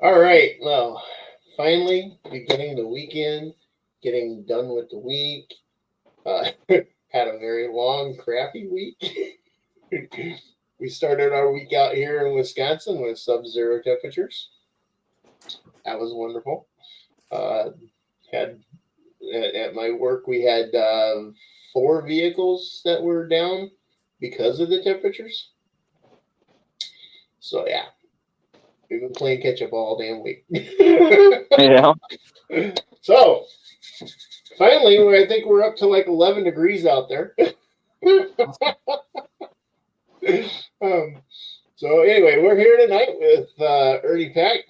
All right. Well, finally, beginning the weekend, getting done with the week. Had a very long, crappy week. We started our week out here in Wisconsin with sub-zero temperatures. That was wonderful. Had at my work we had 4 vehicles that were down because of the temperatures. So yeah, we've been playing catch up all damn week. Yeah. So finally, I think we're up to like 11 degrees out there. So anyway, we're here tonight with Ernie Pack.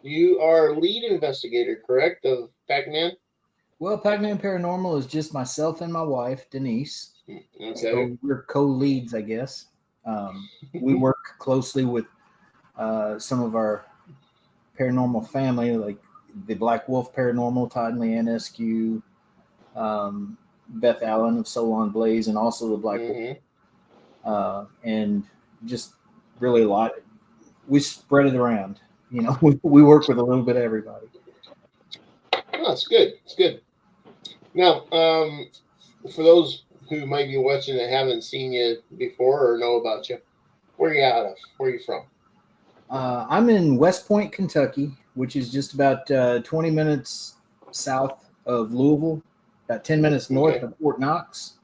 You are lead investigator, correct, of Packman? Well, Packman Paranormal is just myself and my wife, Denise. Okay. So we're co-leads, I guess. We work closely with some of our paranormal family, like the Black Wolf Paranormal, Todd and Leanne Eskew, Beth Allen of Solon Blaze, and also the Black Wolf. And just really a lot. We spread it around. You know, we work with a little bit of everybody. Oh, it's good. It's good. Now, for those who might be watching that haven't seen you before or know about you, where are you out of? Where are you from? I'm in West Point, Kentucky, which is just about 20 minutes south of Louisville, about 10 minutes north of Fort Knox.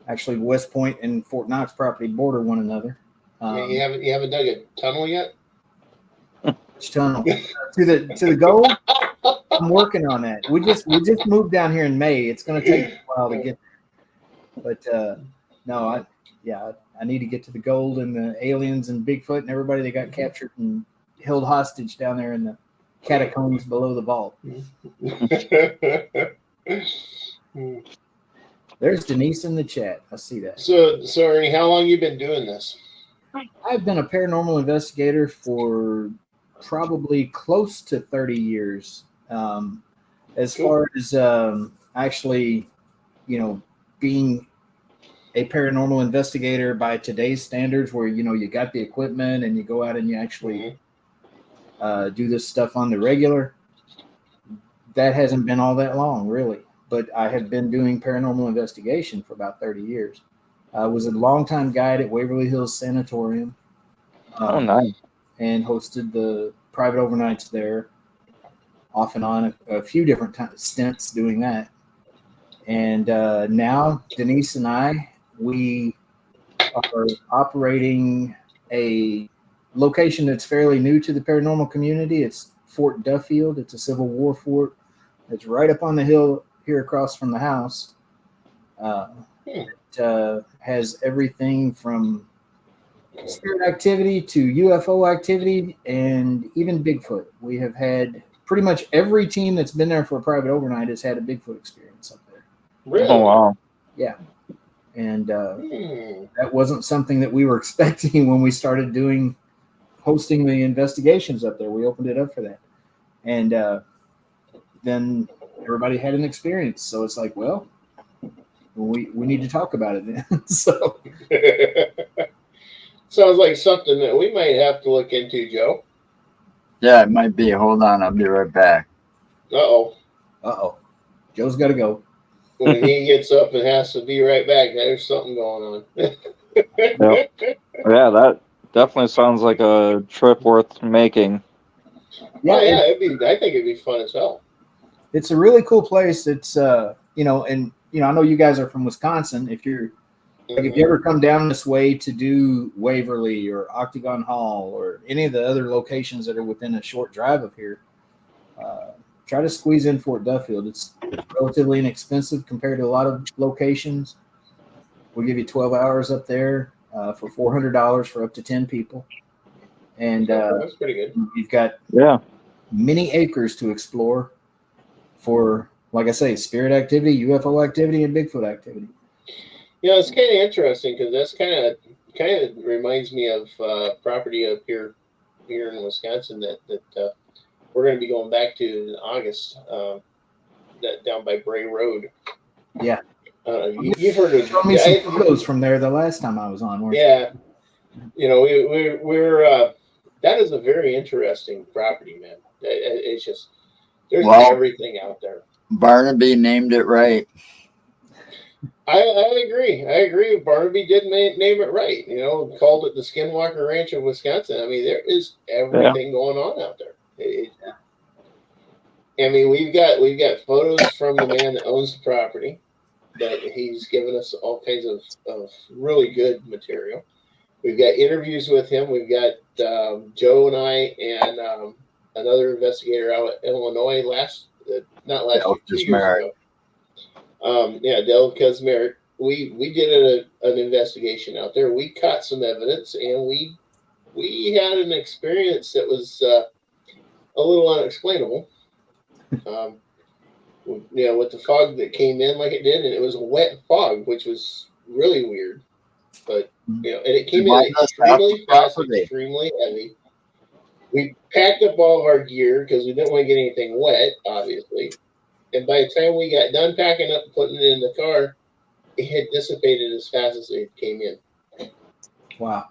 Actually, West Point and Fort Knox property border one another. You haven't dug a tunnel yet? Which tunnel? to the gold? I'm working on that. We just moved down here in May. It's going to take a while to get there. But no, I need to get to the gold and the aliens and Bigfoot and everybody that got captured and held hostage down there in the catacombs below the vault. There's Denise in the chat. I see that. So Ernie, how long you been doing this? I've been a paranormal investigator for probably close to 30 years. As far as actually, being a paranormal investigator by today's standards, where you got the equipment and you go out and you actually do this stuff on the regular, that hasn't been all that long, really. But I have been doing paranormal investigation for about 30 years. I was a longtime guide at Waverly Hills Sanatorium. Nice. And hosted the private overnights there, off and on a few different stints doing that. And now Denise and I, we are operating a location that's fairly new to the paranormal community. It's Fort Duffield. It's a Civil War fort. It's right up on the hill here across from the house. It has everything from spirit activity to UFO activity and even Bigfoot. We have had pretty much every team that's been there for a private overnight has had a Bigfoot experience up there. Really? Oh, wow. Yeah. And that wasn't something that we were expecting when we started hosting the investigations up there. We opened it up for that. And then everybody had an experience. So it's like, well, we need to talk about it then. So sounds like something that we might have to look into, Joe. Yeah, it might be. Hold on, I'll be right back. Uh-oh. Joe's got to go. When he gets up and has to be right back, there's something going on. Yep. Yeah, that definitely sounds like a trip worth making. Yeah, I think it'd be fun as hell. It's a really cool place. It's I know you guys are from Wisconsin. If you ever come down this way to do Waverly or Octagon Hall or any of the other locations that are within a short drive of here, try to squeeze in Fort Duffield. It's relatively inexpensive compared to a lot of locations. We'll give you 12 hours up there for $400 for up to 10 people. And that's pretty good. You've got many acres to explore for, like I say, spirit activity, UFO activity, and Bigfoot activity. Yeah, it's kind of interesting because that's kind of reminds me of property up here in Wisconsin that we're going to be going back to in August. That down by Bray Road. Yeah. You've heard of Showed me some photos from there the last time I was on. Yeah, we're that is a very interesting property, man. It's just there's everything out there. Barnaby named it right. I agree. I agree. Barnaby did name it right. Called it the Skinwalker Ranch of Wisconsin. I mean, there is everything going on out there. I mean, we've got photos from the man that owns the property that he's given us all kinds of really good material. We've got interviews with him. We've got Joe and I and another investigator out in Illinois not last year, 2 years ago. Del Kazmarek. We did an investigation out there. We caught some evidence, and we had an experience that was a little unexplainable. With the fog that came in like it did, and it was a wet fog, which was really weird. But and it came in extremely fast, extremely heavy. We packed up all of our gear because we didn't want to get anything wet, obviously. And by the time we got done packing up and putting it in the car, it had dissipated as fast as it came in. Wow.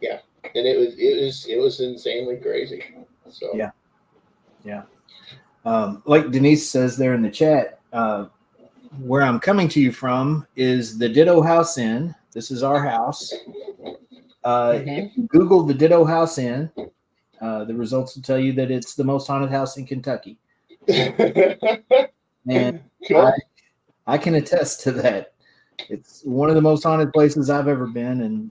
Yeah, and it was insanely crazy. So yeah. Like Denise says there in the chat, where I'm coming to you from is the Ditto House Inn. This is our house. If you Google the Ditto House Inn, the results will tell you that it's the most haunted house in Kentucky. And cool. I can attest to that. It's one of the most haunted places I've ever been, and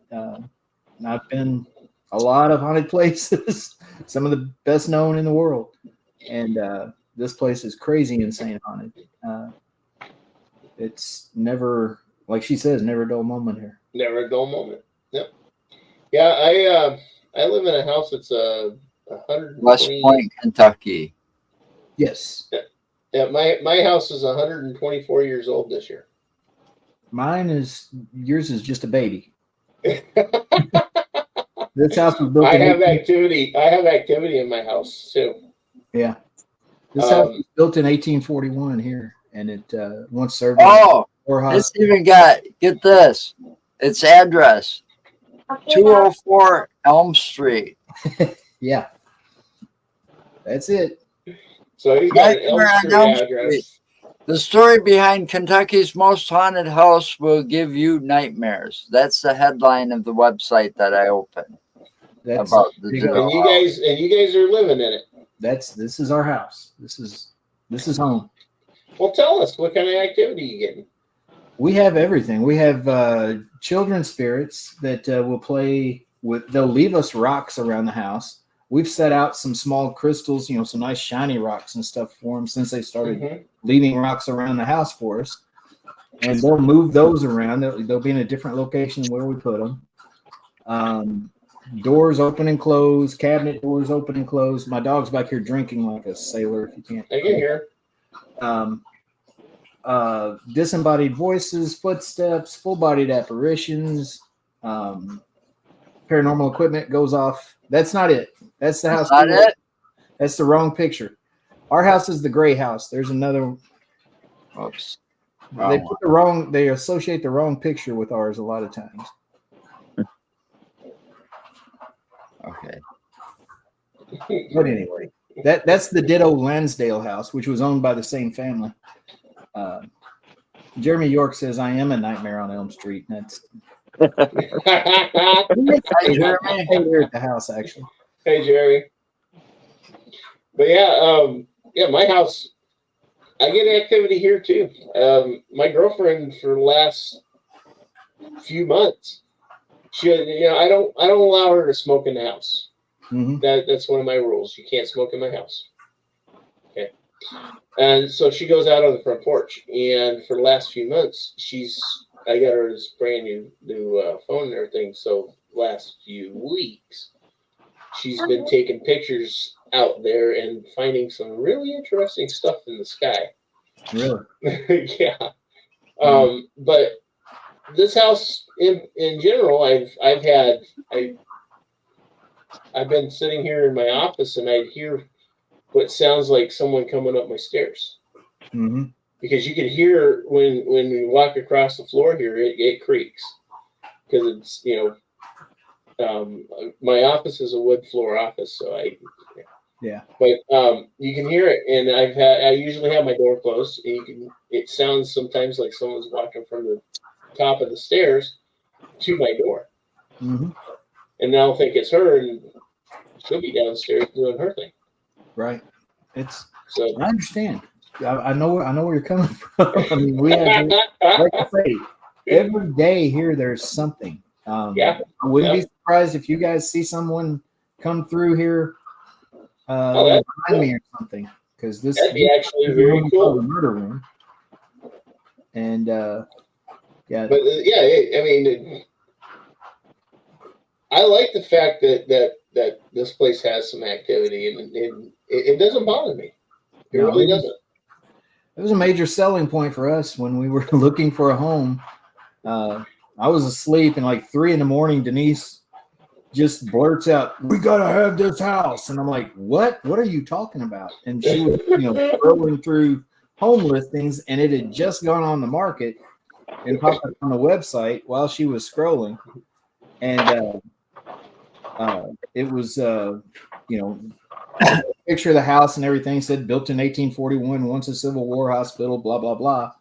I've been a lot of haunted places, some of the best known in the world. And this place is crazy, insane haunted. It's never, like she says, never a dull moment here. Never a dull moment. Yep. Yeah, I live in a house that's 120. West Point, Kentucky. Yes. Yeah, my house is 124 years old this year. Yours is just a baby. This house was built. I have activity in my house too. Yeah. This house was built in 1841 here, and it once served. It's even got, get this, its address, 204 Elm Street. Yeah. That's it. So you got an Elm Street address. The story behind Kentucky's most haunted house will give you nightmares. That's the headline of the website that I opened. That's about the and you guys are living in it. This is our house. This is home. Well, tell us, what kind of activity you getting? We have everything. We have children's spirits that will play with. They'll leave us rocks around the house. We've set out some small crystals, some nice shiny rocks and stuff for them since they started leaving rocks around the house for us. And they'll move those around. They'll be in a different location where we put them. Doors open and close, cabinet doors open and close. My dog's back here drinking like a sailor, if you can't. I can hear. Disembodied voices, footsteps, full-bodied apparitions, paranormal equipment goes off. That's not it. That's the house. Not it? That's the wrong picture. Our house is the gray house. There's another. Oops. They associate the wrong picture with ours a lot of times. Okay. But anyway, that's the Ditto Lansdale house, which was owned by the same family. Jeremy York says, "I am a nightmare on Elm Street." And that's here at the house, actually. Hey, Jeremy. But my house, I get activity here too. My girlfriend for the last few months, I don't allow her to smoke in the house. Mm-hmm. That's one of my rules. You can't smoke in my house. Okay. And so she goes out on the front porch, and for the last few months, I got her this brand new phone and everything. So last few weeks, she's been taking pictures out there and finding some really interesting stuff in the sky. Really? Yeah. But this house in general, I've been sitting here in my office and I'd hear what sounds like someone coming up my stairs. Mm-hmm. because you can hear when we walk across the floor here, it creaks because it's my office is a wood floor office, so but you can hear it, and I usually have my door closed, and it sounds sometimes like someone's walking from the top of the stairs to my door, and I'll think it's her, and she'll be downstairs doing her thing. Right. I understand. I know where you're coming from. I mean, we have, like I say, every day here there's something. I wouldn't be surprised if you guys see someone come through here behind me or something, because that'd be actually very cool. The murder room, and I mean, I like the fact that this place has some activity, and it doesn't bother me. It really doesn't. It was a major selling point for us when we were looking for a home. I was asleep, and like 3 a.m, Denise just blurts out, "We gotta have this house," and I'm like, "What? What are you talking about?" And she was, scrolling through home listings, and it had just gone on the market and popped up on the website while she was scrolling, and it was, picture of the house and everything said built in 1841, once a Civil War hospital, blah blah blah.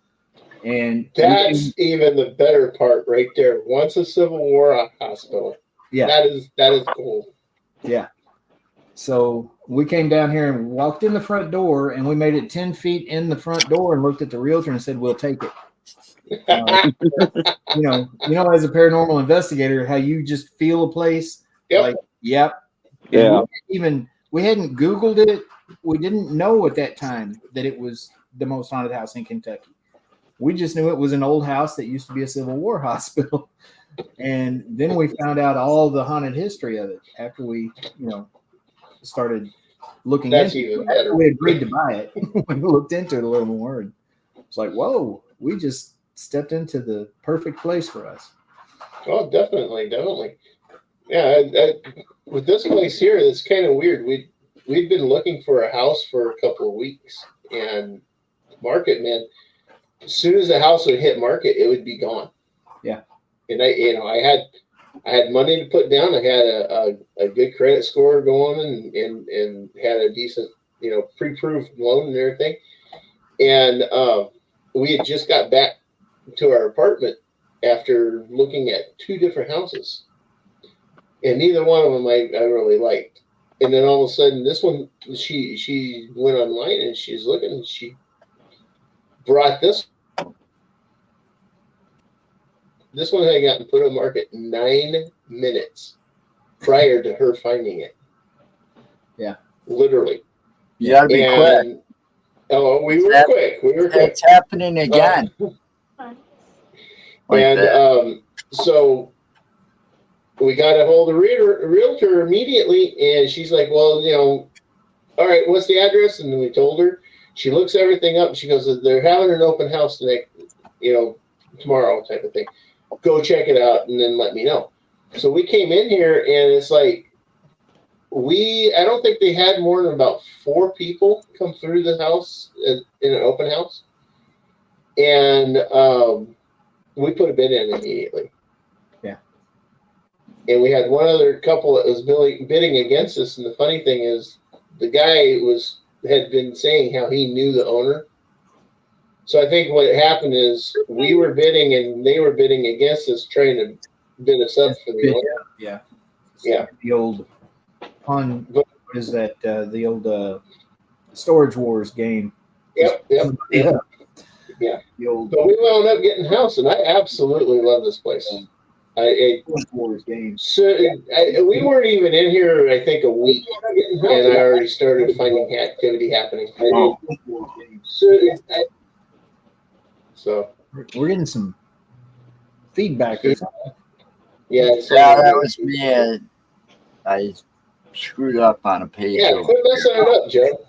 And that's even the better part right there. Once a Civil War hospital. Yeah, that is cool. Yeah. So we came down here and walked in the front door, and we made it 10 feet in the front door and looked at the realtor and said, "We'll take it." As a paranormal investigator, how you just feel a place. Yep. Like, yep. Yeah. We hadn't Googled it. We didn't know at that time that it was the most haunted house in Kentucky. We just knew it was an old house that used to be a Civil War hospital. And then we found out all the haunted history of it after we, started looking into it. After we agreed to buy it, we looked into it a little more. And it's like, whoa, we just stepped into the perfect place for us. Oh, definitely. Yeah, with this place here, it's kind of weird. We'd been looking for a house for a couple of weeks, and market, man, as soon as the house would hit market, it would be gone. Yeah. And I had money to put down. I had a good credit score going, and had a decent, pre-approved loan and everything. And we had just got back to our apartment after looking at 2 different houses, and neither one of them I really liked. And then all of a sudden, this one, she went online and she's looking, and she brought this one had gotten put on market 9 minutes prior to her finding it. Yeah, literally. You gotta be quick. Oh, we were quick. It's happening again. So we got a hold of the realtor immediately, and she's like, "Well, all right, what's the address?" And then we told her. She looks everything up, and she goes, "They're having an open house tonight, tomorrow," type of thing. Go check it out, and then let me know. So we came in here, and it's like I don't think they had more than about 4 people come through the house in an open house, and we put a bid in immediately. Yeah. And we had one other couple that was bidding against us, and the funny thing is, the guy had been saying how he knew the owner. So I think what happened is we were bidding and they were bidding against us, trying to bid us up for the owner. Yeah. Yeah. The old what is that? The old Storage Wars game. Yep. Yeah. The old. So we wound up getting a house, and I absolutely love this place. Storage Wars game. So we weren't even in here, I think, a week, and I already started finding activity happening. So we're getting some feedback. Yeah, that was me. I screwed up on a page. Yeah, quit messing it up, Joe.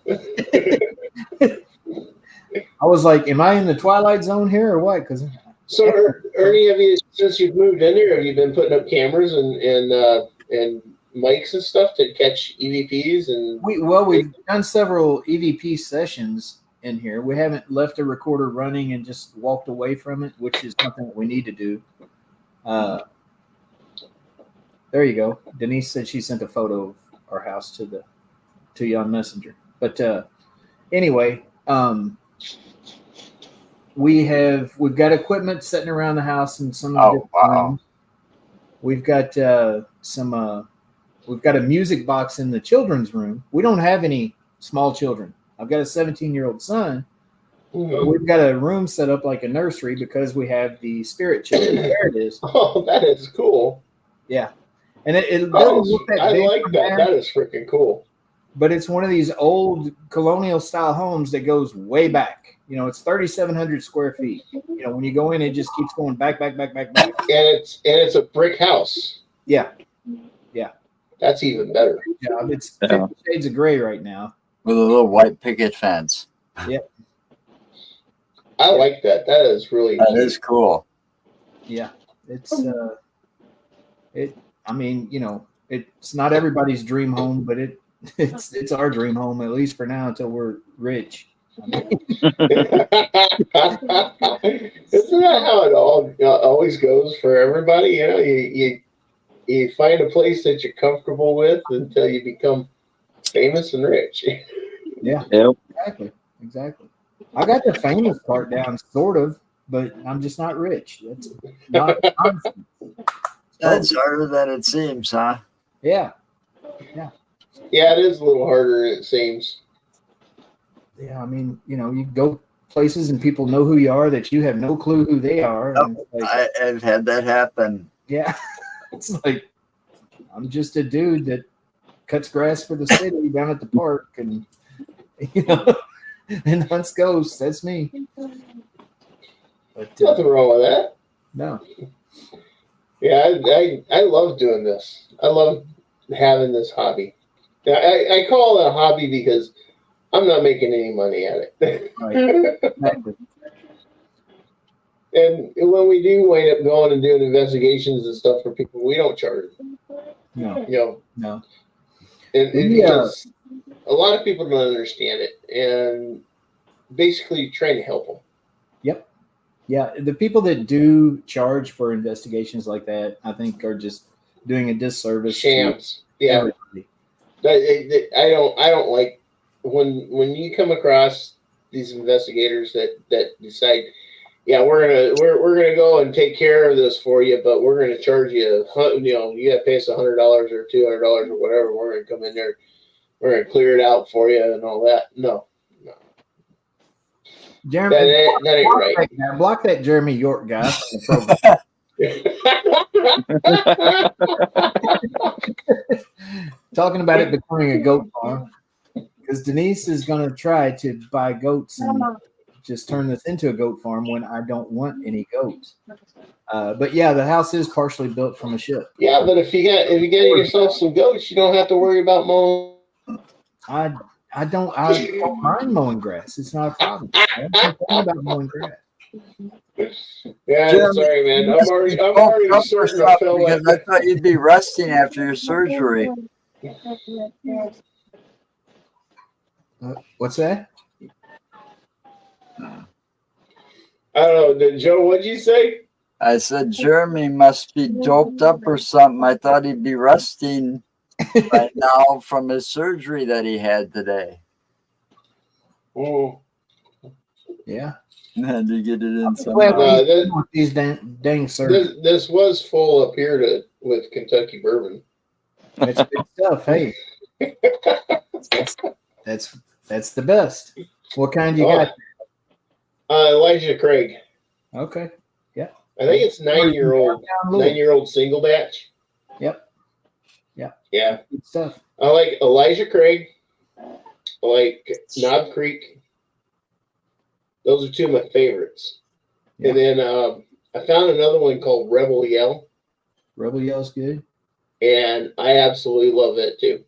I was like, "Am I in the Twilight Zone here or what?" Because so, Ernie, since you've moved in here, have you been putting up cameras and mics and stuff to catch EVPs? And we've done several EVP sessions, in here. We haven't left a recorder running and just walked away from it, which is something that we need to do. There you go. Denise said she sent a photo of our house to you on Messenger. But anyway, we've got equipment sitting around the house in some of the different rooms. We've got we've got a music box in the children's room. We don't have any small children. I've got a 17-year-old son. But we've got a room set up like a nursery because we have the spirit children. There it is. Oh, that is cool. Yeah. And it doesn't look that I big like from that. there, That is freaking cool. but it's one of these old colonial style homes that goes way back. You know, it's 3,700 square feet. You know, when you go in, it just keeps going back. And it's a brick house. Yeah. That's even better. Yeah. It's 50 shades of gray right now. With a little white picket fence. Yep. I like that. That is really That is cool. Yeah. It's I mean, you know, it's not everybody's dream home, but it's our dream home, at least for now, until we're rich. Isn't that how it always goes for everybody? You know, you find a place that you're comfortable with until you become famous and rich. Yeah. Yep. Exactly. I got the famous part down, sort of, but I'm just not rich. That's not That's harder than it seems, huh? Yeah. Yeah, it is a little harder than it seems. Yeah, I mean, you know, you go places and people know who you are that you have no clue who they are. Yep. And it's like, I've had that happen. yeah. It's like, I'm just a dude that cuts grass for the city down at the park and, you know, and hunts ghosts. That's me. But Nothing wrong with that. no. Yeah, I love doing this. I love having this hobby. I call it a hobby because I'm not making any money at it. Right. Exactly. And when we do wind up going and doing investigations and stuff for people, we don't charge them. No. You know, No. and Yeah. because a lot of people don't understand it, and basically trying to help them. Yep. Yeah, the people that do charge for investigations like that, I think, are just doing a disservice. Shams. To Yeah. everybody. I don't like when you come across these investigators that decide, yeah, we're gonna go and take care of this for you, but we're gonna charge you, you know, you gotta pay us $100 or $200 or whatever. We're gonna come in there, we're gonna clear it out for you and all that. No. Jeremy, That ain't right. Now, block that Jeremy York guy from the program. Talking about it becoming a goat farm, because Denise is going to try to buy goats and just turn this into a goat farm when I don't want any goats. But yeah, the house is partially built from a ship. Yeah, but if you get yourself some goats, you don't have to worry about mowing. I don't mind mowing grass. It's not a problem. I don't complain about mowing grass. Yeah, Jeremy, sorry, man. I'm already Up certain I yourself felt because like I thought you'd be resting after your surgery. What's that? I don't know. Joe, what'd you say? I said Jeremy must be doped up or something. I thought he'd be resting right now from his surgery that he had today. Oh. Yeah. Had to get it in Well, somehow. these dang surgeries. This was full up here with Kentucky bourbon. That's good stuff. Hey, that's the best. What kind you got? Elijah Craig. Okay. Yeah. I think it's 9-year-old single batch. Yep. Yeah. Good stuff. I like Elijah Craig. I like Knob Creek. Those are two of my favorites. Yeah. And then I found another one called Rebel Yell, Rebel Yell's good. and I absolutely love that too.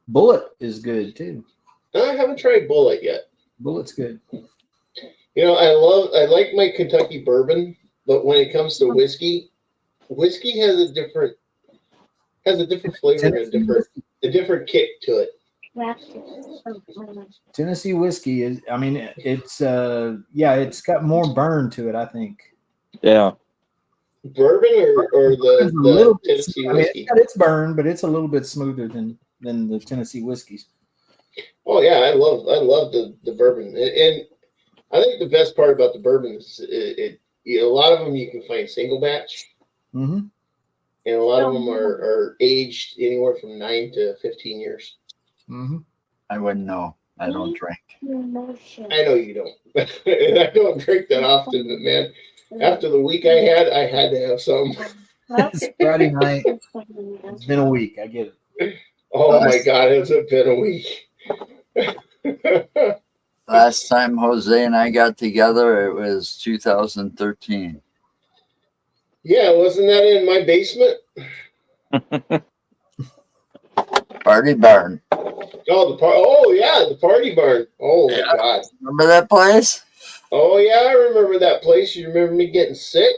Bullet is good too. I haven't tried Bullet yet. Bullet's good. You know, I like my Kentucky bourbon, but when it comes to whiskey has a different flavor and a different kick to it. Tennessee whiskey is. I mean, it's it's got more burn to it. I think. Yeah. Bourbon or It's the a little bit. Tennessee I mean, whiskey? it's got its burn, but it's a little bit smoother than the Tennessee whiskeys. Oh yeah, I love the bourbon, and I think the best part about the bourbon is a lot of them you can find single batch, Mm-hmm. and a lot of them are aged anywhere from 9 to 15 years. Mm-hmm. I wouldn't know. I don't drink. I know you don't, and I don't drink that often, but man, after the week I had to have some. It's Friday night. It's been a week. I get it. Oh my God, has it been a week? Last time Jose and I got together, it was 2013. Yeah, wasn't that in my basement? Party barn. Oh yeah, the party barn. Oh my God. Remember that place? Oh yeah, I remember that place. You remember me getting sick?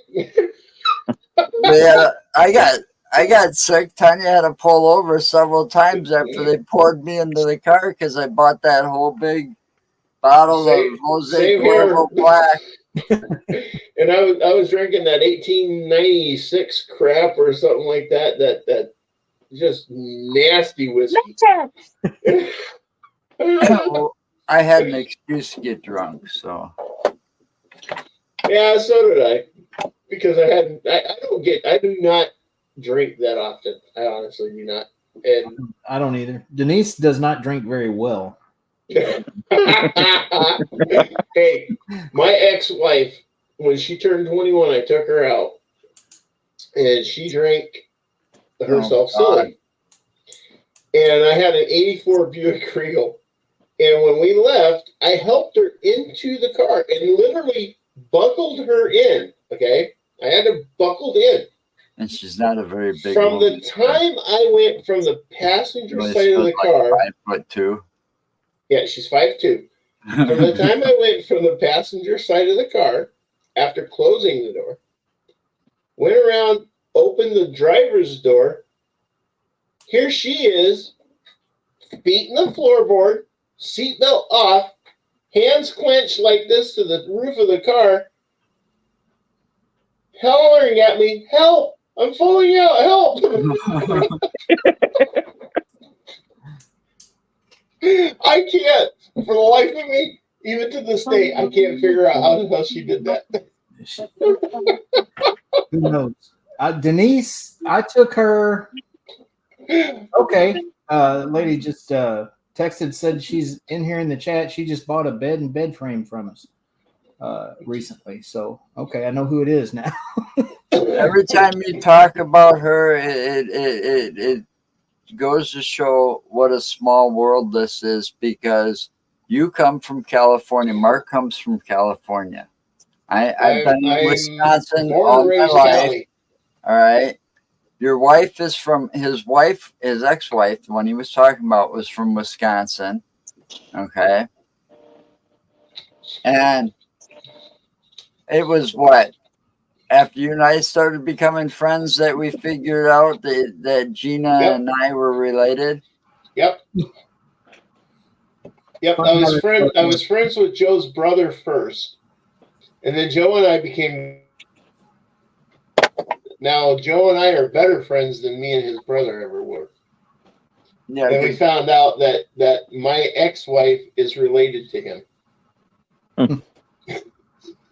Yeah, I got sick. Tanya had to pull over several times after they poured me into the car because I bought that whole big bottle of Jose same Cuervo here. Black. And I was drinking that 1896 crap or something like that. That just nasty whiskey. Well, I had an excuse to get drunk, so. Yeah, so did I. Because I do not drink that often. I honestly do not. And I don't either. Denise does not drink very well. hey, my ex-wife, when she turned 21, I took her out, and she drank herself silly. And I had an 84 Buick Regal. And when we left, I helped her into the car and literally buckled her in. Okay? I had her buckled in. And she's not a very big From woman. the time I went from the passenger Really, side of the she was car. like 5'2". Yeah, she's 5'2". From the time I went from the passenger side of the car, after closing the door, went around, opened the driver's door. Here she is, feet in the floorboard, seatbelt off, hands clenched like this to the roof of the car, hollering at me, "Help! I'm falling out! Help!" I can't, for the life of me, even to this day, I can't figure out how the hell she did that. Who knows? Denise, I took her. Okay. Lady just texted, said she's in here in the chat. She just bought a bed and bed frame from us recently. So, okay, I know who it is now. Every time you talk about her, it goes to show what a small world this is, because you come from California. Mark comes from California. I've been in Wisconsin all my life. All right. Your wife is from his ex-wife, the one he was talking about, was from Wisconsin. Okay. And it was what? After you and I started becoming friends that we figured out that Gina and I were related. Yep. I was friends with Joe's brother first. And then Joe and I became. Now Joe and I are better friends than me and his brother ever were. Yeah. And we found out that my ex-wife is related to him.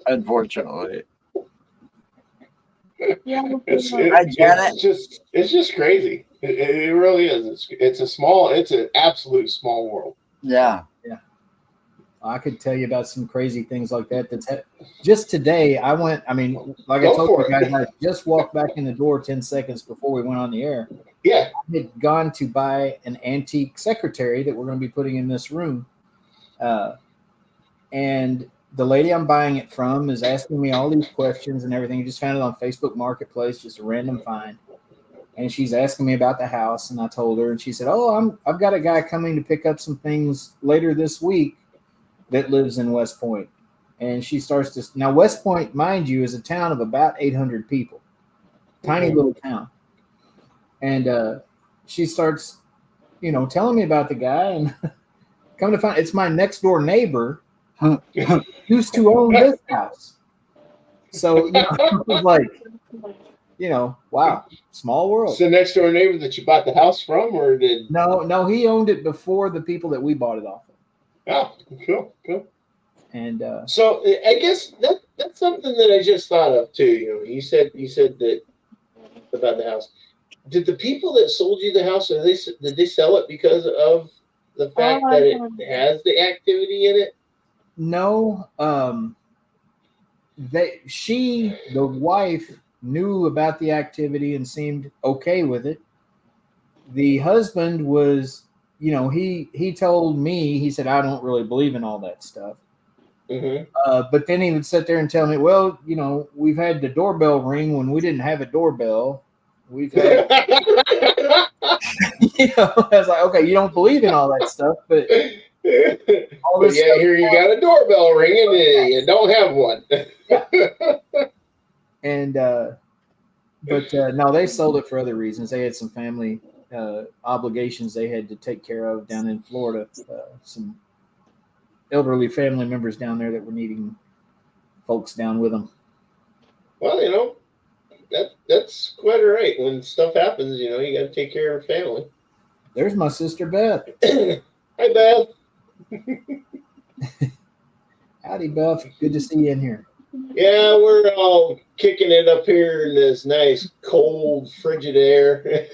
Unfortunately. It's just crazy. It really is. It's an absolute small world. Yeah. I could tell you about some crazy things like that. Just today, I went. I mean, like I told you guys, I just walked back in the door 10 seconds before we went on the air. Yeah, I had gone to buy an antique secretary that we're going to be putting in this room, and the lady I'm buying it from is asking me all these questions and everything. I just found it on Facebook Marketplace, just a random find. And she's asking me about the house, and I told her, and she said, "Oh, I've got a guy coming to pick up some things later this week that lives in West Point." And she starts to now West Point, mind you, is a town of about 800 people, tiny little town. And she starts, telling me about the guy, and come to find, it's my next door neighbor used to own this house. So it was like, wow, small world. It's the next door neighbor that you bought the house from, or did? No, he owned it before the people that we bought it off of. Oh, cool. And So I guess that's something that I just thought of too. You said that about the house. Did the people that sold you the house, did they sell it because of the fact that it has the activity in it? no, the wife knew about the activity and seemed okay with it. The husband was, he told me, he said, I don't really believe in all that stuff. Mm-hmm. But then he would sit there and tell me, well, we've had the doorbell ring when we didn't have a doorbell. We've had, I was like, okay, you don't believe in all that stuff, but all But this yeah, stuff, here you got a doorbell ringing and you don't have one. and but no, they sold it for other reasons. They had some family obligations they had to take care of down in Florida. Some elderly family members down there that were needing folks down with them. Well, that's quite all right. When stuff happens, you got to take care of family. There's my sister Beth. Hi, Beth. Howdy, Beth. Good to see you in here. Yeah, we're all kicking it up here in this nice, cold, frigid air.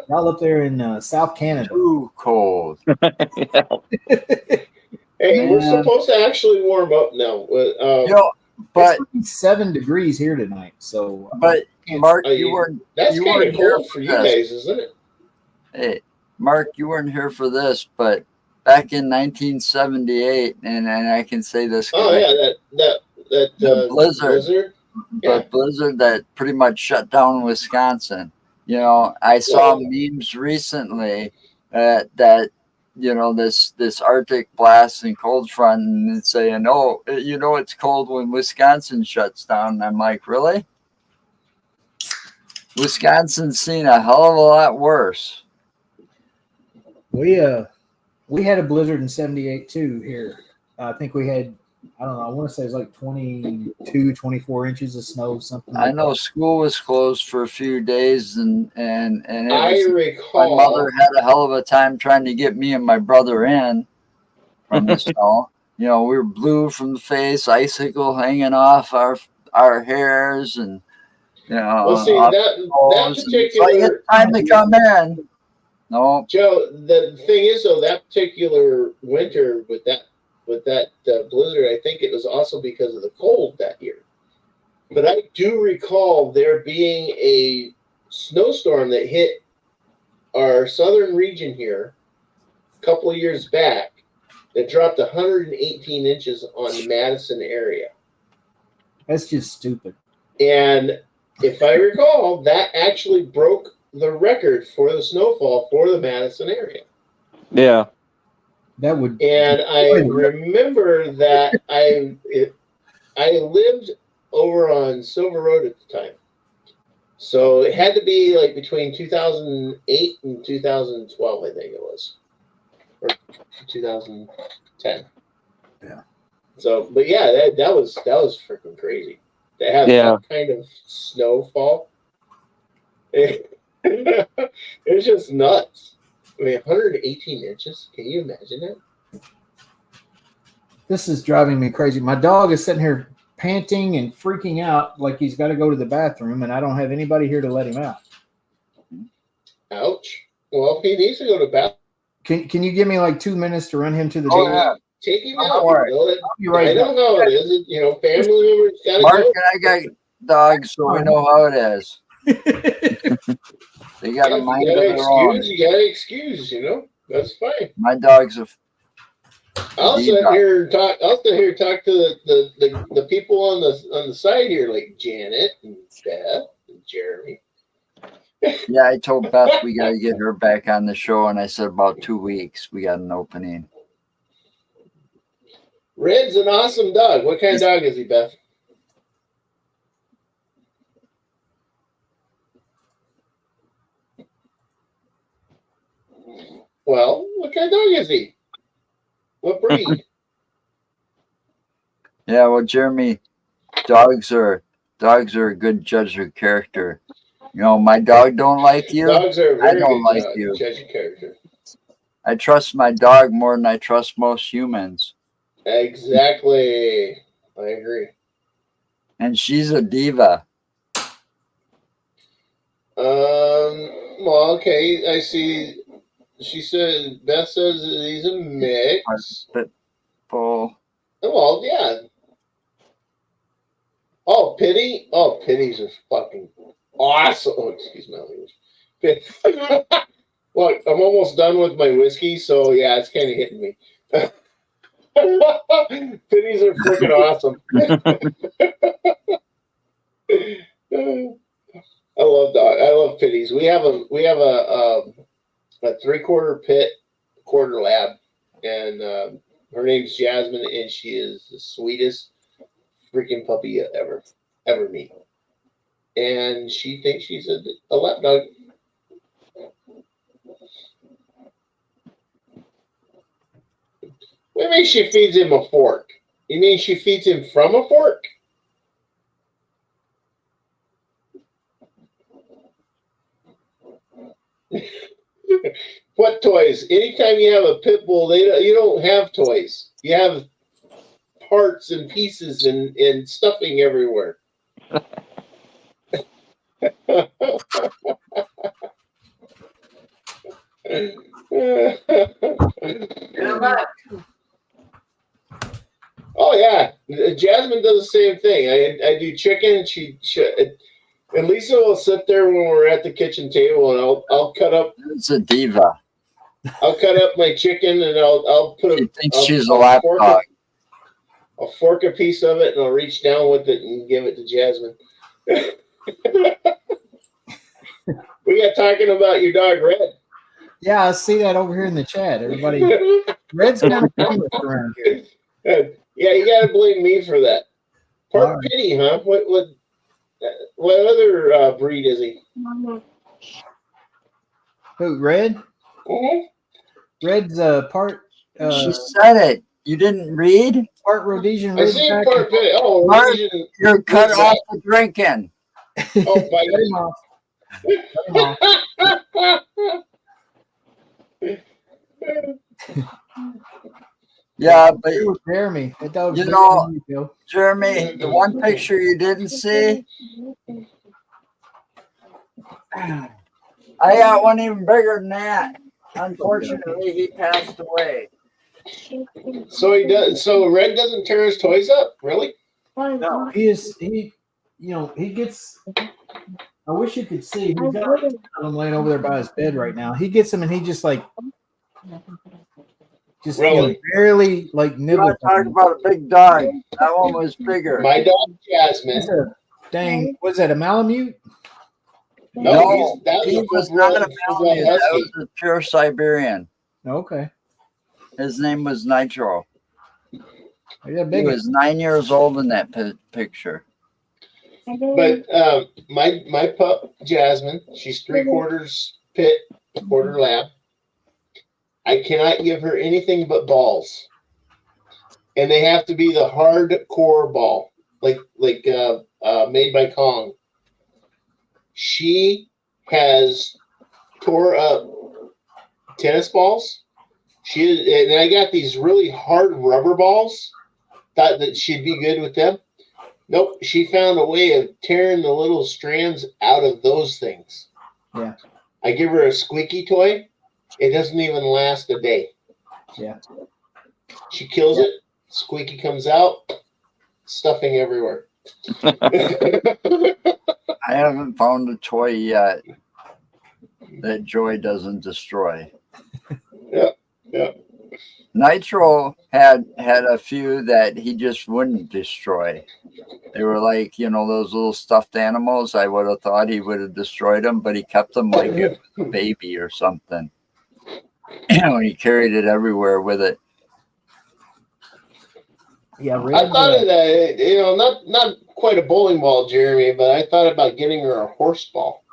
Y'all up there in South Canada. Too cold. Hey, we're supposed to actually warm up now. But it's 7 degrees here tonight. So, but Mark, you weren't. That's you kind weren't of here cold for you guys, isn't it? Hey, Mark, you weren't here for this, but back in 1978, and I can say this. Oh yeah, that blizzard. Yeah. The blizzard that pretty much shut down Wisconsin. I saw memes recently that this Arctic blast and cold front, and it's saying, "Oh, it's cold when Wisconsin shuts down." And I'm like, really? Wisconsin's seen a hell of a lot worse. We had a blizzard in 78 too here. I think we had, I don't know, I want to say it was like 22, 24 inches of snow, something like I know that. school was closed for a few days, and I recall my mother had a hell of a time trying to get me and my brother in from the snow. We were blue from the face, icicle hanging off our hairs, and well, see that particular it's time to come in. No, Joe. The thing is, though, that particular winter with that blizzard, I think it was also because of the cold that year. But I do recall there being a snowstorm that hit our southern region here a couple of years back that dropped 118 inches on the Madison area. That's just stupid. And if I recall, that actually broke the record for the snowfall for the Madison area. Yeah. That would. And I remember that I lived over on Silver Road at the time. So it had to be like between 2008 and 2012, I think it was. Or 2010. Yeah. So, but yeah, that was freaking crazy. To have that kind of snowfall. It's just nuts. I mean, 118 inches. Can you imagine that? This is driving me crazy. My dog is sitting here panting and freaking out like he's got to go to the bathroom, and I don't have anybody here to let him out. Ouch. Well, if he needs to go to the bathroom. Can you give me like 2 minutes to run him to the door? Yeah. Take him out. Right. I don't know how it is. Family members got to Mark go. and I got dogs, so we know how it is. They got a mind of their own. You got to excuse, That's fine. My dogs are. I'll sit here and talk to the people on the side here, like Janet and Beth and Jeremy. Yeah, I told Beth we got to get her back on the show, and I said about 2 weeks we got an opening. Red's an awesome dog. What kind of dog is he, Beth? Well, what kind of dog is he? What breed? Yeah, well, Jeremy, dogs are a good judge of character. You know, my dog don't like you. Dogs are a I very don't good like you. judge of character. I trust my dog more than I trust most humans. Exactly. I agree. And she's a diva. Well, okay. I see. She said, Beth says that he's a mix. Pitbull. Well, yeah. Oh, Pity? Oh, Pities are fucking awesome. Oh, excuse my language. Look, I'm almost done with my whiskey, so yeah, it's kind of hitting me. Pities are freaking awesome. I love dog. I love Pities. We have a 3/4 pit, quarter lab, and her name's Jasmine, and she is the sweetest freaking puppy you ever meet. And she thinks she's a lap dog. What do you mean she feeds him a fork? You mean she feeds him from a fork? What toys? Anytime you have a pit bull, you don't have toys. You have parts and pieces and stuffing everywhere. Oh yeah, Jasmine does the same thing. I do chicken. And Lisa will sit there when we're at the kitchen table, and I'll cut up. It's a diva. I'll cut up my chicken, and I'll put She thinks she's a lap dog. I'll fork a piece of it, and I'll reach down with it and give it to Jasmine. We got talking about your dog, Red. Yeah, I see that over here in the chat. Everybody, Red's kind of famous around here. Yeah, you got to blame me for that. Part All right. Pity, huh? What other breed is he? Who, Red? Mm-hmm. Red's part. She said it. You didn't read? Part Rhodesian I see Ridgeback. part Pity. Oh, Mark, Rhodesian you're cut Ridgeback. off the drinking. Oh, Cut him off. Cut him off. Yeah, but It was Jeremy. That dog's You bigger know- than you, Bill. Jeremy, the one picture you didn't see, I got one even bigger than that. Unfortunately, he passed away. So he does. So Red doesn't tear his toys up, really? No, he gets. I wish you could see. He's got him laying over there by his bed right now. He gets him and he just Really? barely like You nibbles. want to talk about a big dog? That one was bigger. My dog Jasmine. That's a dang. Was that a Malamute? No, that he was not a Malamute. That was a pure Siberian. Okay. His name was Nitro. Yeah, He big. was 9 years old in that picture. But my pup Jasmine, she's 3/4 pit, quarter lab. I cannot give her anything but balls, and they have to be the hardcore ball, like made by Kong. She has tore up tennis balls. And I got these really hard rubber balls. Thought that she'd be good with them. Nope, she found a way of tearing the little strands out of those things. Yeah. I give her a squeaky toy. It doesn't even last a day. Yeah. She kills it. Squeaky comes out. Stuffing everywhere. I haven't found a toy yet that Joy doesn't destroy. Yeah. Nitro had a few that he just wouldn't destroy. They were like, those little stuffed animals. I would have thought he would have destroyed them, but he kept them like it was a baby or something. He carried it everywhere with it. Yeah, I thought of that, not quite a bowling ball, Jeremy, but I thought about getting her a horse ball.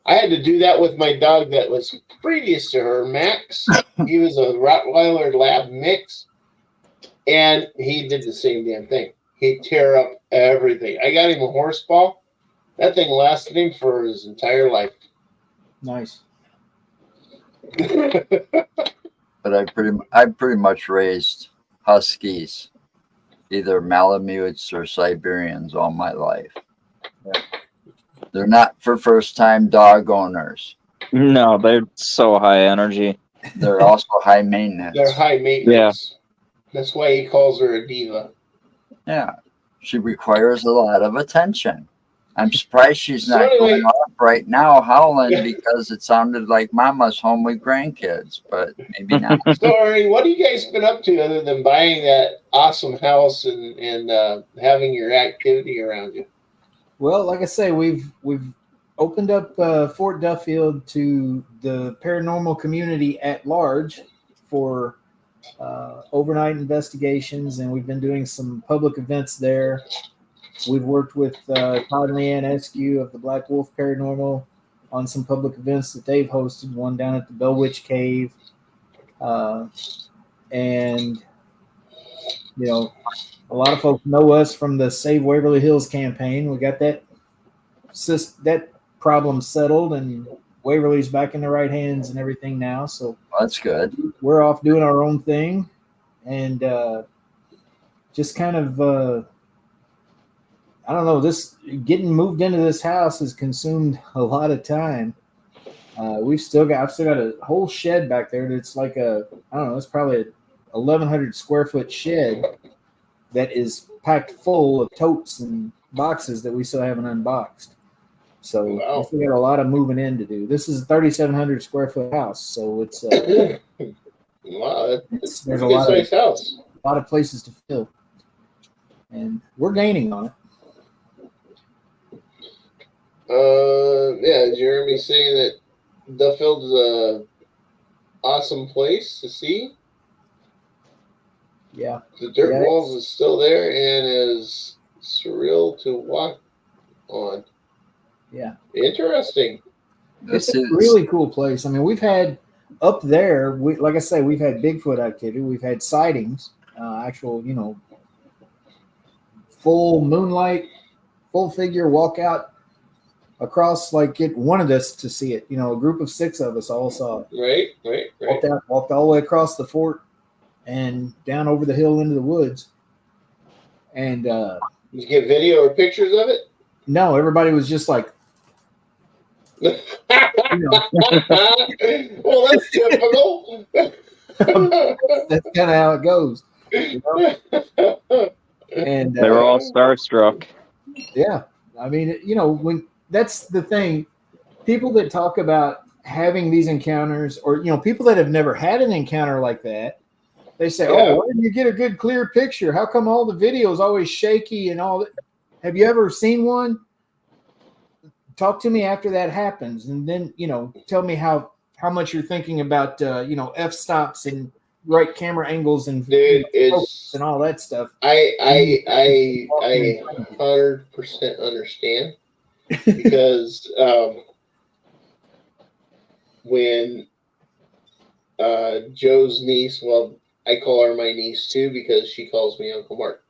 I had to do that with my dog that was previous to her, Max. He was a Rottweiler Lab mix, and he did the same damn thing. He'd tear up everything. I got him a horse ball. That thing lasted him for his entire life. Nice. But I pretty much raised huskies, either Malamutes or Siberians, all my life. Yeah. They're not for first-time dog owners. No, they're so high energy. They're also high maintenance. They're high maintenance. Yeah. That's why he calls her a diva. Yeah, she requires a lot of attention. I'm surprised she's not going off right now howling because it sounded like Mama's home with grandkids, but maybe not. So, Ernie, what have you guys been up to other than buying that awesome house and having your activity around you? Well, like I say, we've opened up Fort Duffield to the paranormal community at large for overnight investigations, and we've been doing some public events there. We've worked with Todd and Leanne Eskew of the Black Wolf Paranormal on some public events that they've hosted, one down at the Bell Witch Cave. And, you know, a lot of folks know us from the Save Waverly Hills campaign. We got that problem settled, and Waverly's back in the right hands and everything now. So that's good. We're off doing our own thing, and just kind of I don't know, this getting moved into this house has consumed a lot of time. I've still got a whole shed back there that's like it's probably a 1,100 square foot shed that is packed full of totes and boxes that we still haven't unboxed. So we still got a lot of moving in to do. This is a 3,700 square foot house, so it's wow, there's a lot of places to fill, and we're gaining on it. Yeah, Jeremy saying that Duffield is a awesome place to see. Yeah. The dirt walls is still there and is surreal to walk on. Yeah. Interesting. It's a really cool place. I mean, we've had up there, like I say, we've had Bigfoot activity. We've had sightings, actual, full moonlight, full figure walk out across, like it wanted us to see it. A group of 6 of us all saw it. Right. Walked all the way across the fort and down over the hill into the woods. And did you get video or pictures of it? No, everybody was just like, well, that's typical. That's kind of how it goes. And they were all starstruck. Yeah, I mean, when that's the thing, people that talk about having these encounters, or people that have never had an encounter like that, they say, "Oh, why didn't you get a good clear picture? How come all the video is always shaky and all that?" Have you ever seen one? Talk to me after that happens, and then tell me how much you're thinking about f-stops and right camera angles and and all that stuff. I 100% understand, because when Joe's niece, well, I call her my niece too because she calls me Uncle Mark.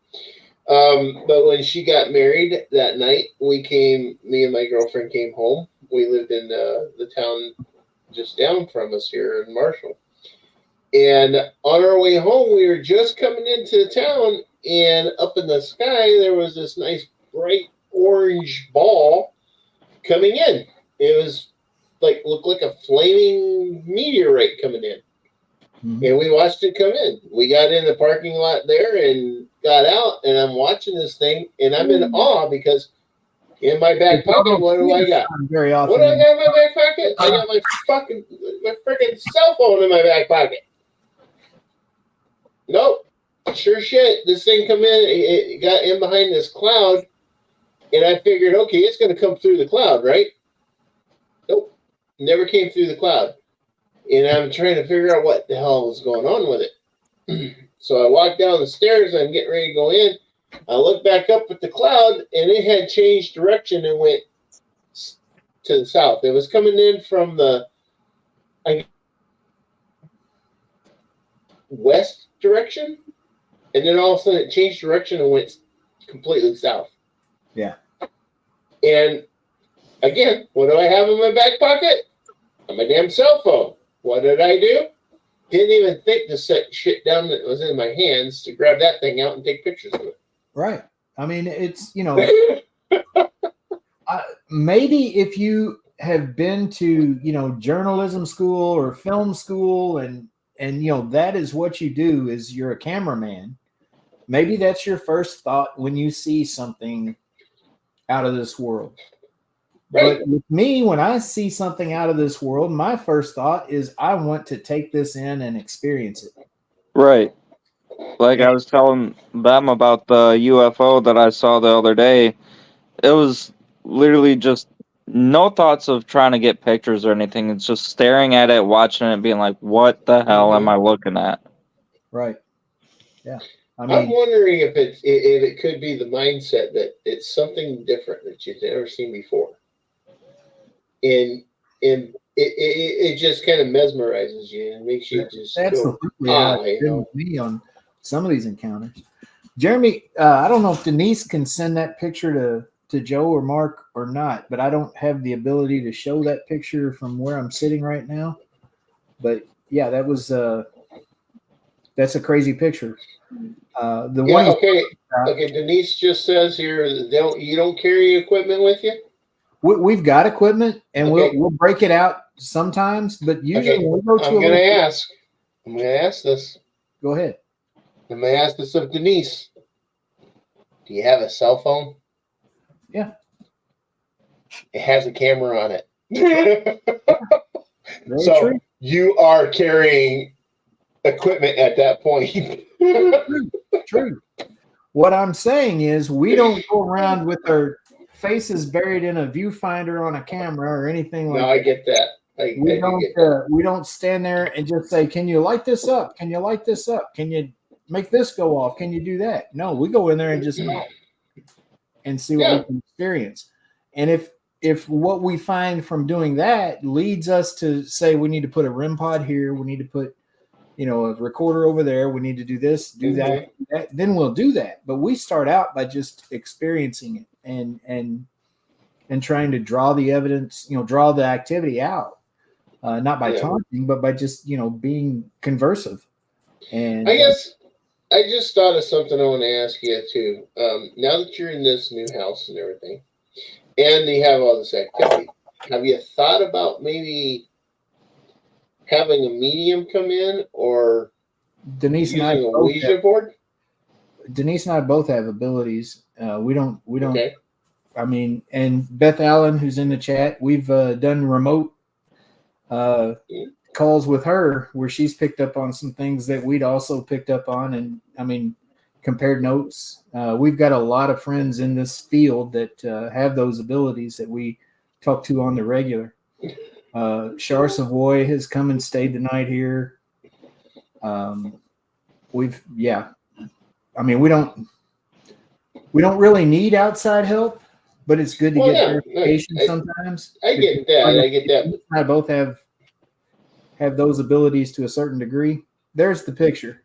But when she got married that night, me and my girlfriend came home. We lived in the town just down from us here in Marshall. And on our way home, we were just coming into town, and up in the sky, there was this nice bright orange ball coming in. It was looked like a flaming meteorite coming in. Mm-hmm. And we watched it come in. We got in the parking lot there and got out, and I'm watching this thing, and I'm in awe because in my back pocket, what do I got? Very often. What do I got in my back pocket? I got my freaking cell phone in my back pocket. Nope. Sure shit. This thing come in, it got in behind this cloud, and I figured, okay, it's going to come through the cloud, right? Nope. Never came through the cloud. And I'm trying to figure out what the hell was going on with it. So I walked down the stairs, I'm getting ready to go in. I looked back up at the cloud, and it had changed direction and went to the south. It was coming in from the west direction, and then all of a sudden it changed direction and went completely south. Yeah. And again, what do I have in my back pocket? My damn cell phone. What did I do? Didn't even think to set shit down that was in my hands to grab that thing out and take pictures of it. Right. I mean, it's, maybe if you have been to, journalism school or film school and that is what you do is you're a cameraman. Maybe that's your first thought when you see something out of this world. Right. But with me, when I see something out of this world, my first thought is I want to take this in and experience it. Right. Like I was telling them about the UFO that I saw the other day. It was literally just no thoughts of trying to get pictures or anything. It's just staring at it, watching it, being like, what the hell am I looking at? Right. Yeah. I'm wondering if it could be the mindset that it's something different that you've never seen before. And it just kind of mesmerizes you and makes you just absolutely go, with me on some of these encounters. Jeremy, I don't know if Denise can send that picture to Joe or Mark or not, but I don't have the ability to show that picture from where I'm sitting right now. But yeah, that's a crazy picture. Okay. Denise just says here, you don't carry equipment with you. We've got equipment, and we'll break it out sometimes, but usually we'll go to. I'm going to ask this. Go ahead. I'm going to ask this of Denise. Do you have a cell phone? Yeah. It has a camera on it. So true. You are carrying equipment at that point. True. What I'm saying is we don't go around with our faces buried in a viewfinder on a camera or anything like that. No, I get that. We don't stand there and just say, can you light this up? Can you light this up? Can you make this go off? Can you do that? No, we go in there and just talk and see what we can experience. And if what we find from doing that leads us to say we need to put a REM pod here, we need to put a recorder over there, we need to do this, do that, then we'll do that. But we start out by just experiencing it and trying to draw the evidence, draw the activity out, not by taunting, but by just, being conversive. And I guess I just thought of something I want to ask you too. Now that you're in this new house and everything, and you have all this activity, have you thought about maybe having a medium come in or Denise using and I a Ouija board? Denise and I both have abilities. We don't. Okay. I mean, and Beth Allen, who's in the chat, we've done remote calls with her where she's picked up on some things that we'd also picked up on, and I mean, compared notes. We've got a lot of friends in this field that have those abilities that we talk to on the regular. Char Savoy has come and stayed the night here. I mean, we don't really need outside help, but it's good to get verification sometimes. I get that. I both have those abilities to a certain degree. There's the picture.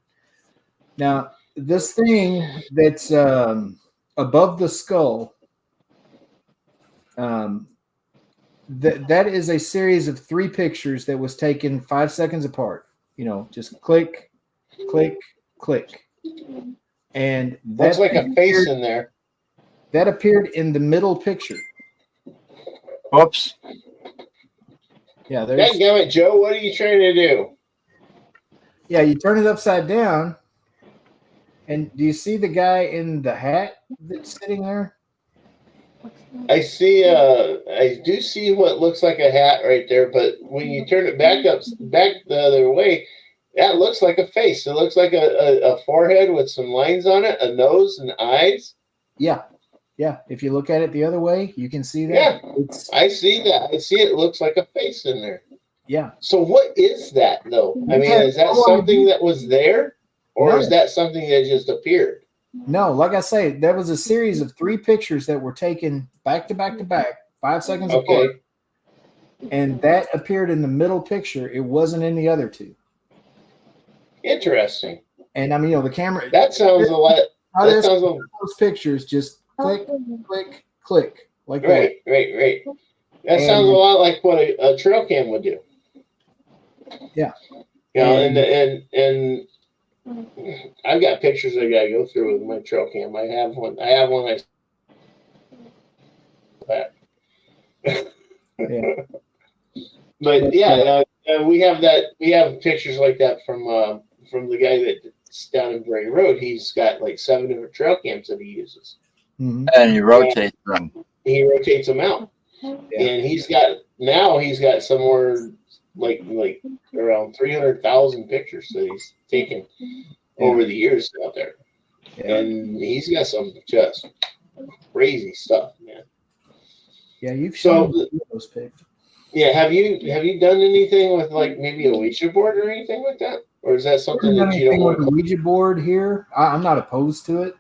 Now, this thing that's above the skull, that is a series of 3 pictures that was taken 5 seconds apart. Just click, click, click. And that's like a face in there. That appeared in the middle picture. Oops. Yeah, there's. Damn it, Joe! What are you trying to do? Yeah, you turn it upside down, and do you see the guy in the hat that's sitting there? I see. I do see what looks like a hat right there, but when you turn it back the other way, that looks like a face. It looks like a forehead with some lines on it, a nose and eyes. Yeah. If you look at it the other way, you can see that. Yeah, I see that. I see it looks like a face in there. Yeah. So what is that though? I mean, is that something that was there, or is that something that just appeared? No, like I say, there was a series of 3 pictures that were taken back to back to back, 5 seconds apart. and that appeared in the middle picture. It wasn't in the other two. Interesting. And I mean, the camera. That sounds a lot. How That does sounds a, those pictures just click, click, click like right. That And- sounds a lot like what a trail cam would do. Yeah. You know, And- and I've got pictures I gotta go through with my trail cam. I have one. Back. Yeah. But yeah, we have that. We have pictures like that from the guy that's down in Bray Road. He's got like 7 different trail cams that he uses. Mhm. And he rotates them. He rotates them out, and he's got somewhere like around 300,000 pictures that he's taken over the years out there, and he's got some just crazy stuff, man. Yeah, you've shown those pics. Yeah, have you done anything with like maybe a Ouija board or anything like that, or is that something that you don't with want the Ouija board here? I'm not opposed to it.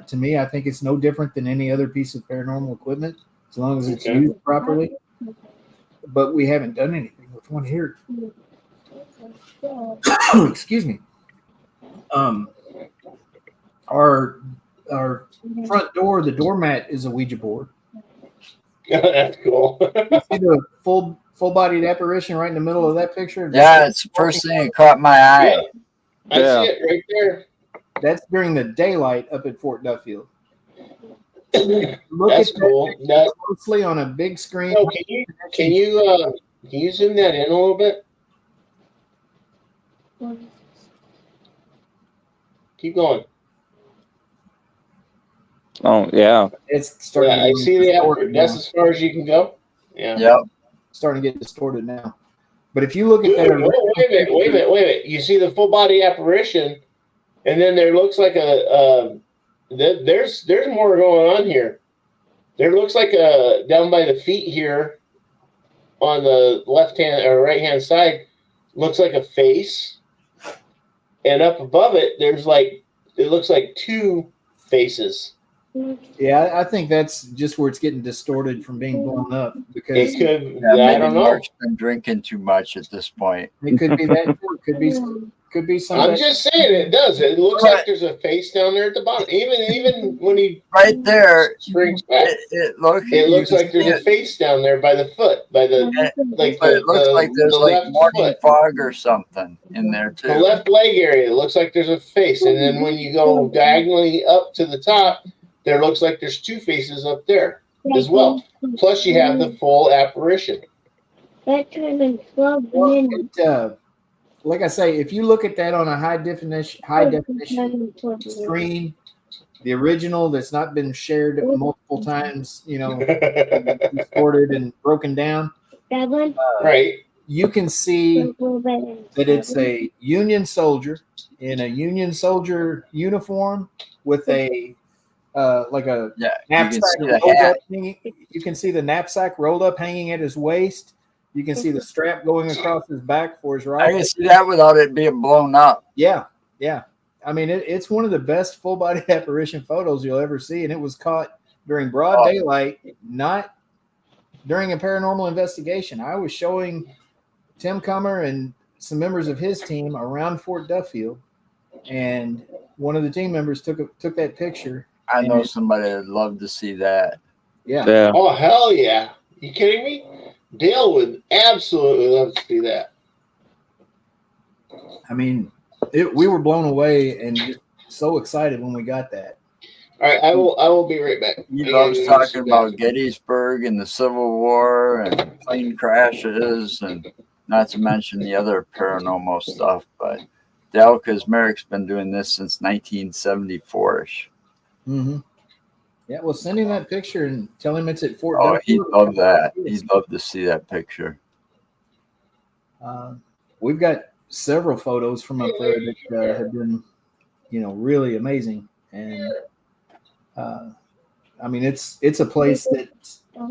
To me, I think it's no different than any other piece of paranormal equipment, as long as it's used properly. But we haven't done anything with one here. Excuse me. Our front door, the doormat is a Ouija board. That's cool. You see the full-bodied apparition right in the middle of that picture? Yeah, it's the first thing that caught my eye. I see it right there. That's during the daylight up at Fort Duffield. Look That's at cool. that closely on a big screen. Oh, can you zoom that in a little bit? Keep going. Oh yeah. It's starting. Yeah, I see that. That's as far as you can go. Yeah. Yep. Starting to get distorted now. But if you look at that, Wait a minute. You see the full body apparition, and then there looks like there's more going on here. There looks like down by the feet here on the left hand or right hand side looks like a face, and up above it it looks like 2 faces. Yeah, I think that's just where it's getting distorted from being blown up, because It could. Yeah, I don't know. Mark's been drinking too much at this point. it could be that too. Could be something. I'm just saying it does. It looks like there's a face down there at the bottom. Even when he Right there, springs back, it looks like there's a face down there by the foot, by the like. But it looks like there's the like left morning foot. fog or something in there too. The left leg area, it looks like there's a face, and then when you go diagonally up to the top, there looks like there's 2 faces up there as well. Plus, you have the full apparition. Like I say, if you look at that on a high definition screen, the original that's not been shared multiple times, distorted and broken down, Right. you can see that it's a Union soldier in a Union soldier uniform with a knapsack rolled up hanging. You can see the knapsack rolled up hanging at his waist. You can see the strap going across his back for his rifle. I can see that without it being blown up. Yeah. I mean, it's one of the best full-body apparition photos you'll ever see, and it was caught during broad daylight, not during a paranormal investigation. I was showing Tim Comer and some members of his team around Fort Duffield, and one of the team members took that picture. I know somebody would love to see that. Yeah. Oh, hell yeah. You kidding me? Dale would absolutely love to see that. I mean, we were blown away and just so excited when we got that. All right, I will be right back. He loves talking about Gettysburg and the Civil War and plane crashes, and not to mention the other paranormal stuff. But Dale Kazmarik's been doing this since 1974-ish. Mm-hmm. Yeah, well, send him that picture and tell him it's at Fort. Oh, he'd love that. He'd love to see that picture. We've got several photos from up there that have been, really amazing. And I mean, it's a place that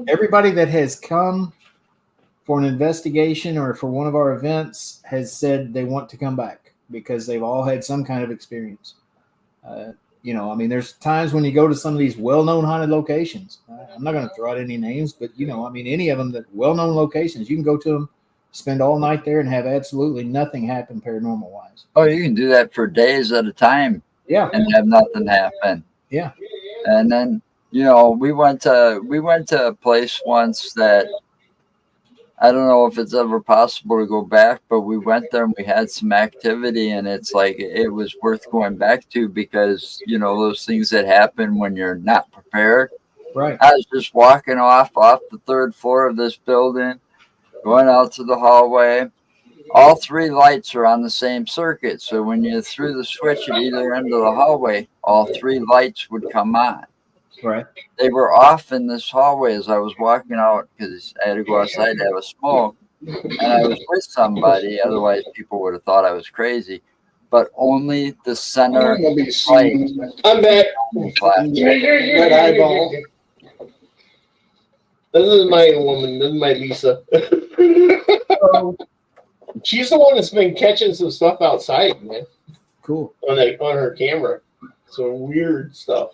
everybody that has come for an investigation or for one of our events has said they want to come back because they've all had some kind of experience. you know, I mean, there's times when you go to some of these well-known haunted locations. I'm not going to throw out any names, but you know, I mean, any of them that well-known locations, you can go to them, spend all night there, and have absolutely nothing happen paranormal wise. Oh, you can do that for days at a time. Yeah. And have nothing happen. Yeah. And then, you know, we went to a place once that I don't know if it's ever possible to go back, but we went there and we had some activity, and it's like it was worth going back to because, you know, those things that happen when you're not prepared. Right. I was just walking off the third floor of this building, going out to the hallway. All three lights are on the same circuit. So when you threw the switch at either end of the hallway, all three lights would come on. Right. They were off in this hallway as I was walking out because I had to go outside to have a smoke. And I was with somebody. Otherwise, people would have thought I was crazy. But only the center light. I'm back. Red eyeball. This is my woman. This is my Lisa. She's the one that's been catching some stuff outside, man. Cool. On her camera. Some weird stuff.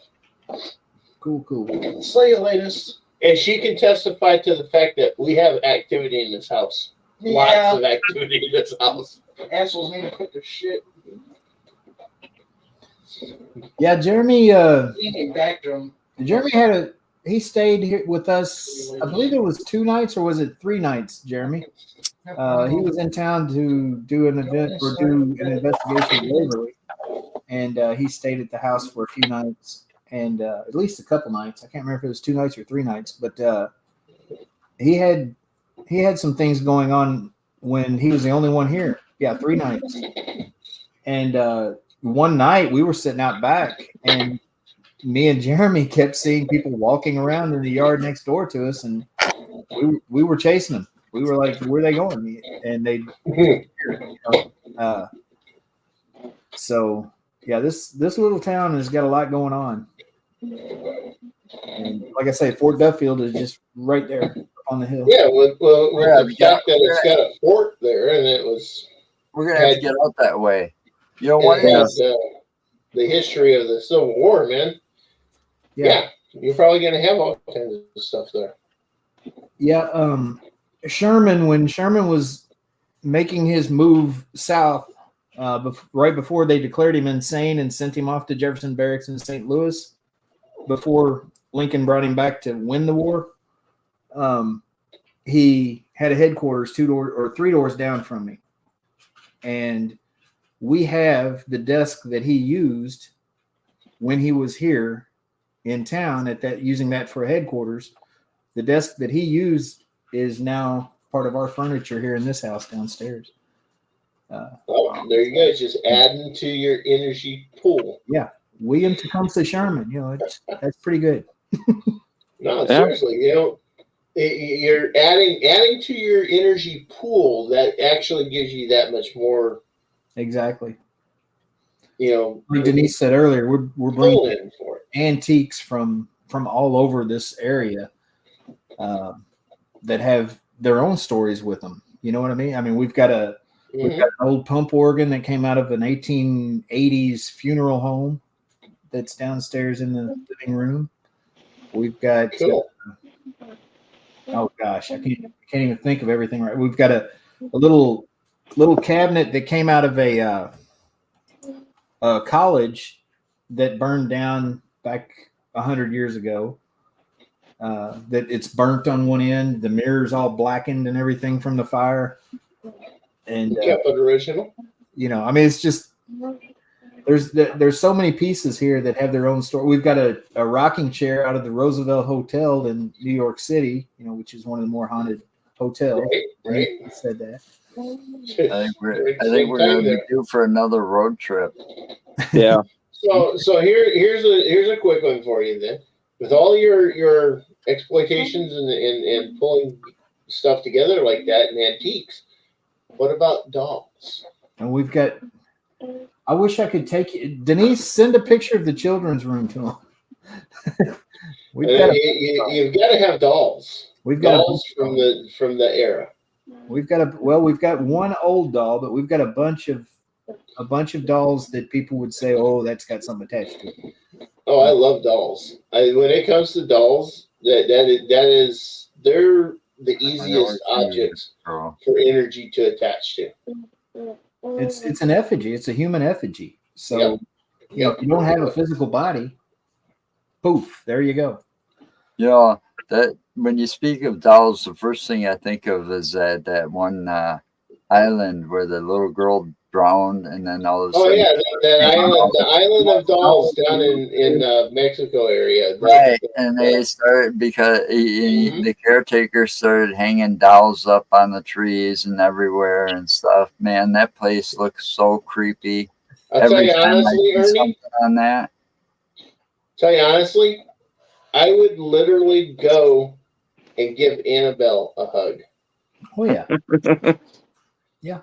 Cool. See you, latest. And she can testify to the fact that we have activity in this house. Yeah. Lots of activity in this house. Assholes need to put their shit. Yeah, Jeremy. Jeremy he stayed here with us. I believe it was 2 nights, or was it 3 nights, Jeremy? He was in town to do an event or do an investigation in Waverly, and he stayed at the house for a few nights. And at least a couple nights. I can't remember if it was 2 nights or 3 nights, but he had some things going on when he was the only one here. Yeah, 3 nights. And one night we were sitting out back, and me and Jeremy kept seeing people walking around in the yard next door to us, and we were chasing them. We were like, "Where are they going?" And they, so yeah, this little town has got a lot going on. And like I say, Fort Duffield is just right there on the hill. Yeah, with the fact that it's got a fort there, and we're gonna have to get out that way. You know what? The history of the Civil War, man. Yeah, you're probably gonna have all kinds of stuff there. Yeah, Sherman, when Sherman was making his move south, right before they declared him insane and sent him off to Jefferson Barracks in St. Louis, before Lincoln brought him back to win the war, he had a headquarters 3 doors down from me. And we have the desk that he used when he was here in town using that for headquarters. The desk that he used is now part of our furniture here in this house downstairs. There you go. Just adding to your energy pool. Yeah. William Tecumseh Sherman, that's pretty good. No, seriously, you're adding to your energy pool that actually gives you that much more. Exactly. Like Denise said earlier, we're bringing antiques from all over this area that have their own stories with them. You know what I mean? I mean, we've got an old pump organ that came out of an 1880s funeral home that's downstairs in the living room. We've got oh gosh, I can't even think of everything right. We've got a little cabinet that came out of a college that burned down back 100 years ago. That it's burnt on one end, the mirror's all blackened and everything from the fire. And kept it original. I mean, it's just there's so many pieces here that have their own story. We've got a rocking chair out of the Roosevelt Hotel in New York City, which is one of the more haunted hotels. Right. I said that. I think we're going to be due for another road trip. Yeah. So here's a quick one for you then. With all your exploitations and pulling stuff together like that and antiques, what about dolls? And we've got. I wish I could take you, Denise. Send a picture of the children's room to them. You've got to have dolls. We've got dolls from the era. We've got one old doll, but we've got a bunch of a bunch of dolls that people would say, "Oh, that's got something attached to it." Oh, I love dolls. When it comes to dolls, they're the easiest objects Girl. for energy to attach to. It's an effigy. It's a human effigy. So, Yep. you know, if you don't have a physical body, poof, there you go. You know, that when you speak of dolls, the first thing I think of is that one island where the little girl drowned, and then all of a Oh sudden, yeah, that island, the island of dolls down in Mexico area. right? And they started because Mhm. the caretaker started hanging dolls up on the trees and everywhere and stuff. Man, that place looks so creepy. I'll tell you Every time I honestly, see Ernie. something on that, Tell you honestly, I would literally go and give Annabelle a hug Oh yeah, yeah,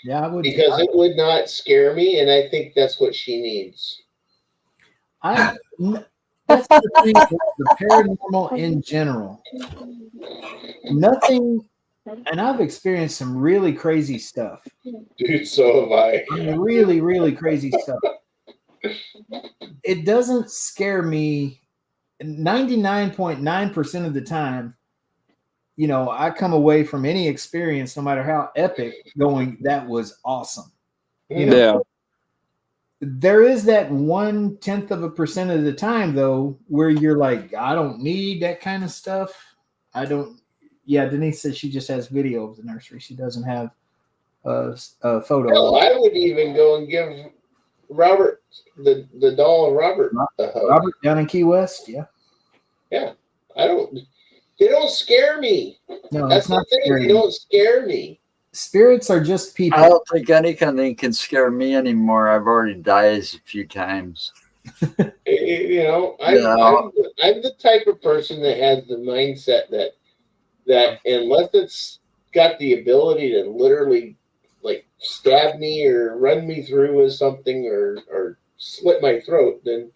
yeah. I would. because it would not scare me, and I think that's what she needs. That's the thing with the paranormal in general. Nothing, and I've experienced some really crazy stuff. Dude, so have I. I mean, really, really crazy stuff. It doesn't scare me 99.9% of the time. You know, I come away from any experience, no matter how epic, going, that was awesome. You know, Yeah. there is that 0.1% of the time, though, where you're like, I don't need that kind of stuff. I don't. Yeah, Denise says she just has video of the nursery. She doesn't have a photo. Hell, I would even go and give Robert, the doll of Robert, a hug. Robert down in Key West, yeah. Yeah, they don't scare me. No, That's it's not the thing. scary. They don't scare me. Spirits are just people. I don't think anything can scare me anymore. I've already died a few times. You know, I'm the type of person that has the mindset that unless it's got the ability to literally like stab me or run me through with something or slit my throat, then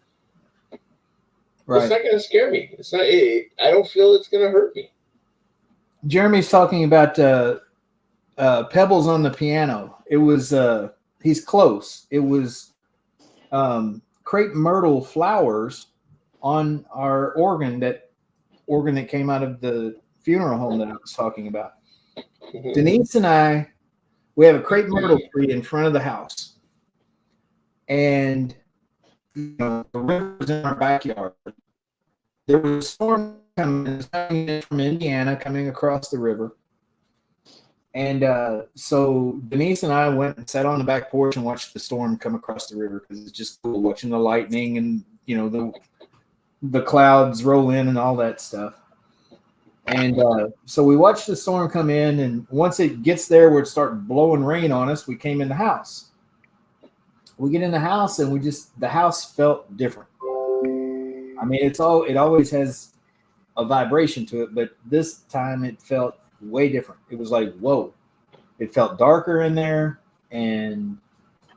it's not going to scare me. It's not. I don't feel it's going to hurt me. Jeremy's talking about pebbles on the piano. It was he's close. It was crepe myrtle flowers on our organ that came out of the funeral home that I was talking about. Mhm. Denise and I, we have a crepe myrtle tree in front of the house, and you know, the river's in our backyard. There was a storm coming from Indiana, coming across the river. And so Denise and I went and sat on the back porch and watched the storm come across the river because it's just cool watching the lightning and, you know, the clouds roll in and all that stuff. And so we watched the storm come in, and once it gets there where it started blowing rain on us, we came in the house. We get in the house, and the house felt different. I mean, it always has a vibration to it, but this time it felt way different. It was like, whoa. It felt darker in there and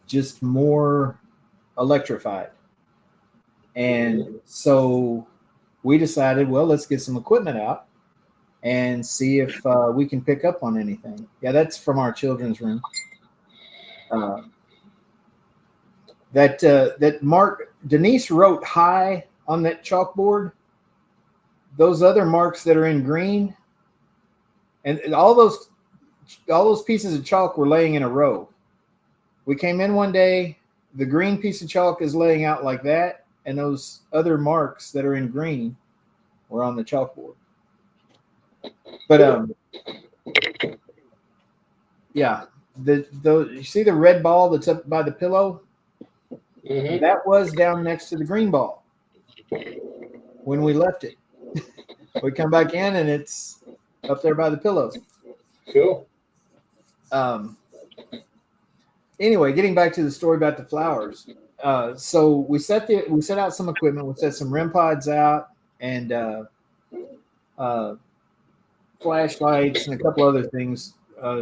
just more electrified. And so we decided, well, let's get some equipment out and see if we can pick up on anything. Yeah, that's from our children's room. That mark, Denise wrote "hi" on that chalkboard. Those other marks that are in green, and all those pieces of chalk were laying in a row. We came in one day, the green piece of chalk is laying out like that, and those other marks that are in green were on the chalkboard. But yeah, you see the red ball that's up by the pillow? Mm-hmm. That was down next to the green ball when we left it. We come back in and it's up there by the pillow. Cool. Anyway, getting back to the story about the flowers. So we set out some equipment. We set some REM pods out and flashlights and a couple other things.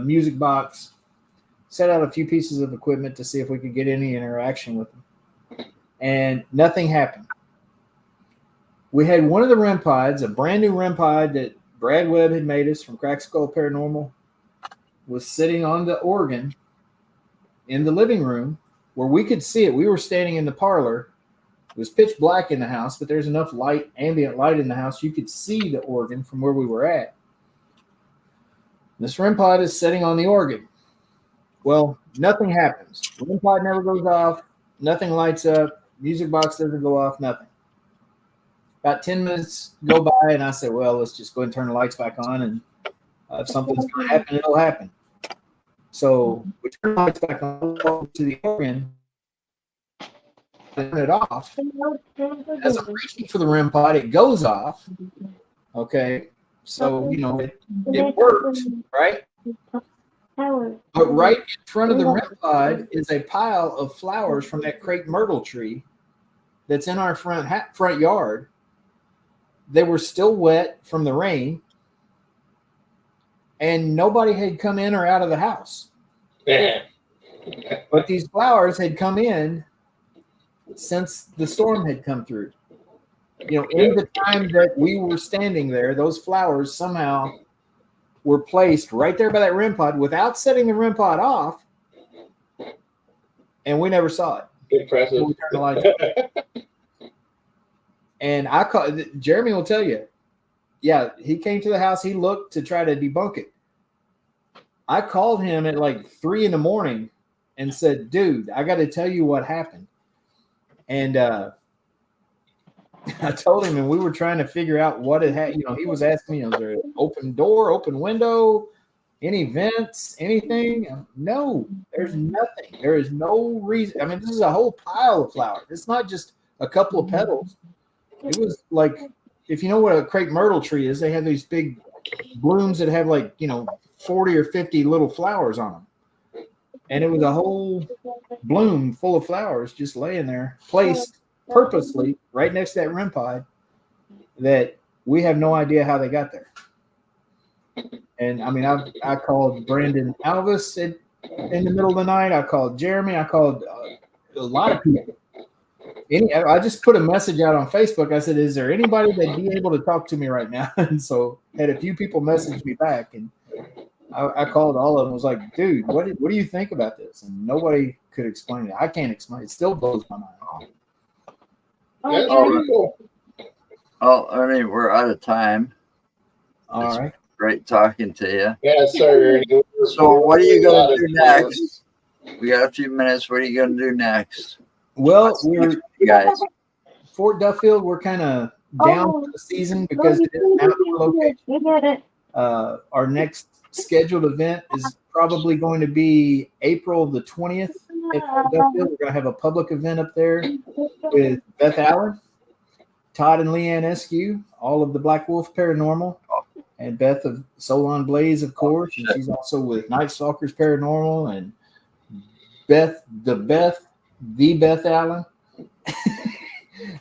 Music box. Set out a few pieces of equipment to see if we could get any interaction with them. And nothing happened. We had one of the REM pods, a brand new REM pod that Brad Webb had made us from Crack Skull Paranormal, was sitting on the organ in the living room where we could see it. We were standing in the parlor. It was pitch black in the house, but there's enough light, ambient light in the house. You could see the organ from where we were at. This REM pod is sitting on the organ. Well, nothing happens. The REM pod never goes off. Nothing lights up. Music box doesn't go off. Nothing. About 10 minutes go by, and I said, well, let's just go ahead and turn the lights back on, and if something's going to happen, it'll happen. So we turn the lights back on to the organ, turn it off. As I'm reaching for the REM pod, it goes off. Okay, so it worked, right? But right in front of the REM pod is a pile of flowers from that crepe myrtle tree that's in our front yard. They were still wet from the rain, and nobody had come in or out of the house. Yeah. But these flowers had come in since the storm had come through. In the time that we were standing there, those flowers somehow were placed right there by that REM pod without setting the REM pod off, and we never saw it. Impressive. We turned the lights on. And Jeremy will tell you, yeah, he came to the house. He looked to try to debunk it. I called him at like 3 a.m. and said, dude, I got to tell you what happened. And I told him, and we were trying to figure out what it had. He was asking me, is there an open door, open window, any vents, anything? No, there's nothing. There is no reason. I mean, this is a whole pile of flowers. It's not just a couple of petals. It was like, if you know what a crepe myrtle tree is, they have these big blooms that have 40 or 50 little flowers on them. And it was a whole bloom full of flowers just laying there, placed purposely right next to that REM pod, that we have no idea how they got there. And I mean, I called Brandon Alvis in the middle of the night. I called Jeremy. I called a lot of people. I just put a message out on Facebook. I said, is there anybody that'd be able to talk to me right now? And so had a few people message me back, and I called all of them. Was like, dude, what do you think about this? And nobody could explain it. I can't explain it. It still blows my mind. That's pretty cool. Oh, Ernie, we're out of time. All right. Great talking to you. Yeah, sorry. So what are you going to do next? We got a few minutes. What are you going to do next? Well, Guys. Fort Duffield, we're kind of down for the season because it is an outdoor location. You get it. Our next scheduled event is probably going to be April the 20th at Fort Duffield. We're going to have a public event up there with Beth Allen, Todd and Leanne Eskew, all of the Black Wolf Paranormal, and Beth of Solon Blaze, of course. And she's also with Night Stalkers Paranormal, and Beth Allen.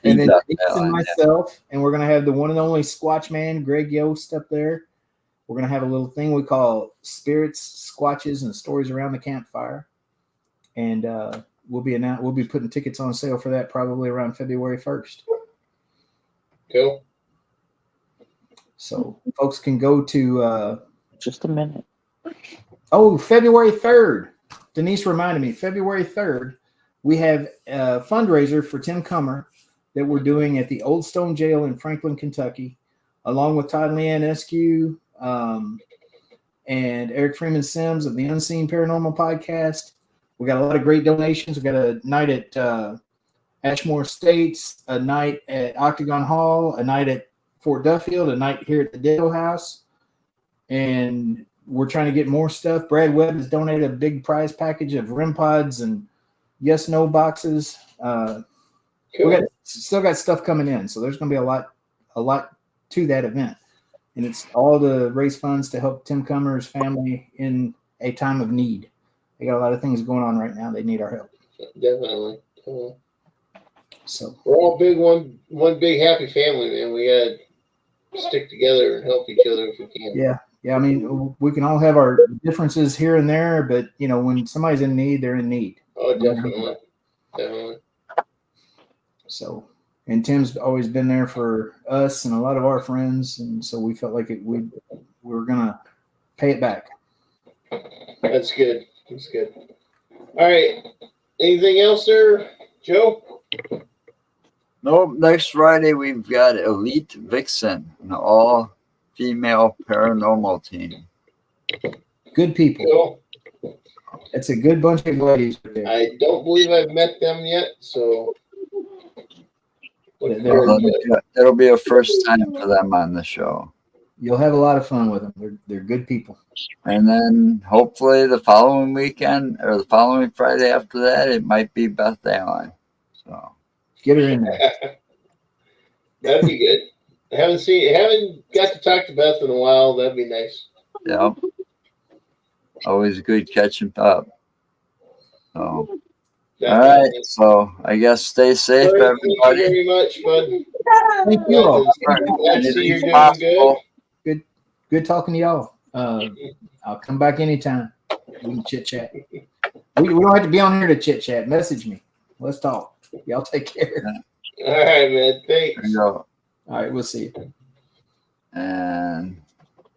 And then Jason and myself, and we're going to have the one and only Squatch Man, Greg Yost, up there. We're going to have a little thing we call Spirits, Squatches, and Stories Around the Campfire. And we'll be putting tickets on sale for that probably around February 1st. Cool. So folks can go to Just a minute. February 3rd. Denise reminded me, February 3rd, we have a fundraiser for Tim Cummer that we're doing at the Old Stone Jail in Franklin, Kentucky, along with Todd and Leanne Eskew and Eric Freeman Sims of the Unseen Paranormal Podcast. We got a lot of great donations. We got a night at Ashmore Estates, a night at Octagon Hall, a night at Fort Duffield, a night here at the Ditto House, and we're trying to get more stuff. Brad Webb has donated a big prize package of REM pods and yes, no boxes. We still got stuff coming in, so there's going to be a lot to that event, and it's all to raise funds to help Tim Cummer's family in a time of need. They got a lot of things going on right now. They need our help. Definitely. So we're all one big happy family, man. We got to stick together and help each other if we can. Yeah. I mean, we can all have our differences here and there, but when somebody's in need, they're in need. Oh, definitely. Definitely. So, and Tim's always been there for us and a lot of our friends, and so we felt like we were gonna pay it back. That's good. That's good. All right. Anything else there, Joe? Nope. Next Friday we've got Elite Vixen, an all-female paranormal team. Good people. Cool. It's a good bunch of ladies there. I don't believe I've met them yet, so look They're- forward to it. It'll be a first time for them on the show. You'll have a lot of fun with them. They're good people. And then hopefully the following weekend or the following Friday after that, it might be Beth Allen. So Get her in there. That'd be good. I haven't got to talk to Beth in a while. That'd be nice. yeah, always good catching up. So all right, so I guess stay safe, All right, thank you everybody. very much, bud. Thank you all. Glad to see you're doing good. Good talking to y'all. I'll come back anytime. We can chit chat. We don't have to be on here to chit chat. Message me. Let's talk. Y'all take care. All right, man. There Thanks. you go. All right, we'll see you. And